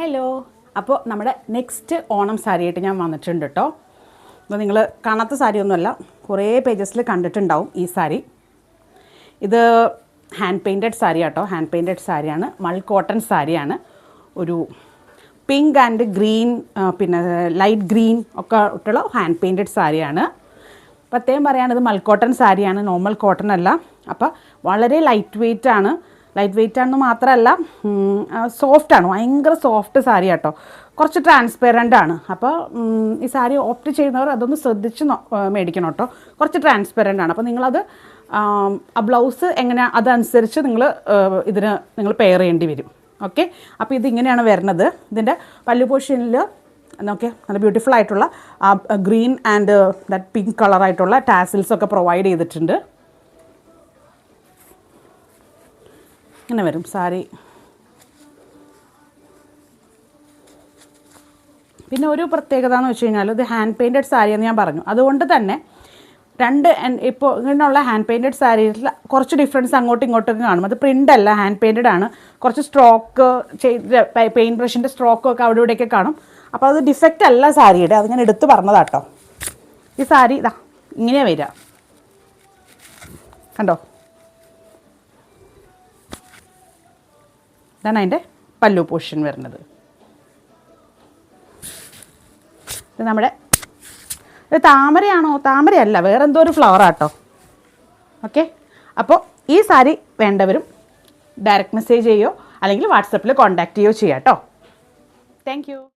Hello, അപ്പോൾ നമ്മുടെ next Onam സാരിയായിട്ട് ഞാൻ വന്നിട്ടുണ്ട് കേട്ടോ. അപ്പോൾ നിങ്ങൾ കാണാത്ത സാരിയൊന്നുമല്ല, കുറേ പേജസിൽ കണ്ടിട്ടുണ്ടാവും ഈ സാരി. ഇത് ഹാൻഡ് പെയിൻറ്റഡ് സാരി കേട്ടോ, ഹാൻഡ് പെയിൻറ്റഡ് സാരിയാണ്, മൾ കോട്ടൺ സാരിയാണ്. ഒരു പിങ്ക് ആൻഡ് ഗ്രീൻ പിന്നെ ലൈറ്റ് ഗ്രീൻ ഒക്കെ ഇട്ടുള്ള ഹാൻഡ് പെയിൻറ്റഡ് സാരിയാണ്. പ്രത്യേകം പറയുകയാണിത് മൾ കോട്ടൺ സാരിയാണ്, നോർമൽ കോട്ടൺ അല്ല. അപ്പോൾ വളരെ ലൈറ്റ് വെയ്റ്റ് ആണ്. ലൈറ്റ് വെയ്റ്റ് ആണെന്ന് മാത്രമല്ല സോഫ്റ്റാണ്, ഭയങ്കര സോഫ്റ്റ് സാരി കേട്ടോ. കുറച്ച് ട്രാൻസ്പെറൻ്റ് ആണ്. അപ്പോൾ ഈ സാരി ഓപ്റ്റ് ചെയ്യുന്നവർ അതൊന്ന് ശ്രദ്ധിച്ച് മേടിക്കണം കേട്ടോ. കുറച്ച് ട്രാൻസ്പെറൻ്റ് ആണ്. അപ്പോൾ നിങ്ങളത് ആ ബ്ലൗസ് എങ്ങനെയാണ് അതനുസരിച്ച് നിങ്ങൾ പെയർ ചെയ്യേണ്ടി വരും. ഓക്കെ, അപ്പോൾ ഇതിങ്ങനെയാണ് വരുന്നത്. ഇതിൻ്റെ പല്ലു പോർഷനിൽ നോക്കിയാൽ നല്ല ബ്യൂട്ടിഫുൾ ആയിട്ടുള്ള ഗ്രീൻ ആൻഡ് ദാറ്റ് പിങ്ക് കളറായിട്ടുള്ള ടാസിൽസൊക്കെ പ്രൊവൈഡ് ചെയ്തിട്ടുണ്ട്. ഇങ്ങനെ വരും സാരി. പിന്നെ ഒരു പ്രത്യേകത എന്ന് വെച്ച് കഴിഞ്ഞാൽ ഇത് ഹാൻഡ് പെയിൻറ്റഡ് സാരി എന്ന് ഞാൻ പറഞ്ഞു. അതുകൊണ്ട് തന്നെ ഇപ്പോൾ ഇങ്ങനെയുള്ള ഹാൻഡ് പെയിൻറ്റഡ് സാരീസിൽ കുറച്ച് ഡിഫറൻസ് അങ്ങോട്ടും ഇങ്ങോട്ടൊക്കെ കാണും. അത് പ്രിൻ്റ് അല്ല, ഹാൻഡ് പെയിൻറ്റഡ് ആണ്. കുറച്ച് സ്ട്രോക്ക് പെയിൻറ്റ് ബ്രഷിൻ്റെ സ്ട്രോക്കൊക്കെ അവിടെ ഇവിടെയൊക്കെ കാണും. അപ്പോൾ അത് ഡിഫക്റ്റ് അല്ല സാരിയുടെ, അത് ഞാൻ എടുത്ത് പറഞ്ഞതാട്ടോ. ഈ സാരി ഇതാ ഇങ്ങനെയാണ് വരിക, കണ്ടോ? ഇതാണ് അതിൻ്റെ പല്ലു പോർഷൻ വരുന്നത്. ഇത് നമ്മുടെ ഇത് താമരയാണോ? താമരയല്ല, വേറെ എന്തോ ഒരു ഫ്ലവറാട്ടോ. ഓക്കെ, അപ്പോൾ ഈ സാരി വേണ്ടവരും ഡയറക്റ്റ് മെസ്സേജ് ചെയ്യുകയോ അല്ലെങ്കിൽ വാട്സപ്പിൽ കോൺടാക്റ്റ് ചെയ്യുകയോ ചെയ്യാം കേട്ടോ. Thank you.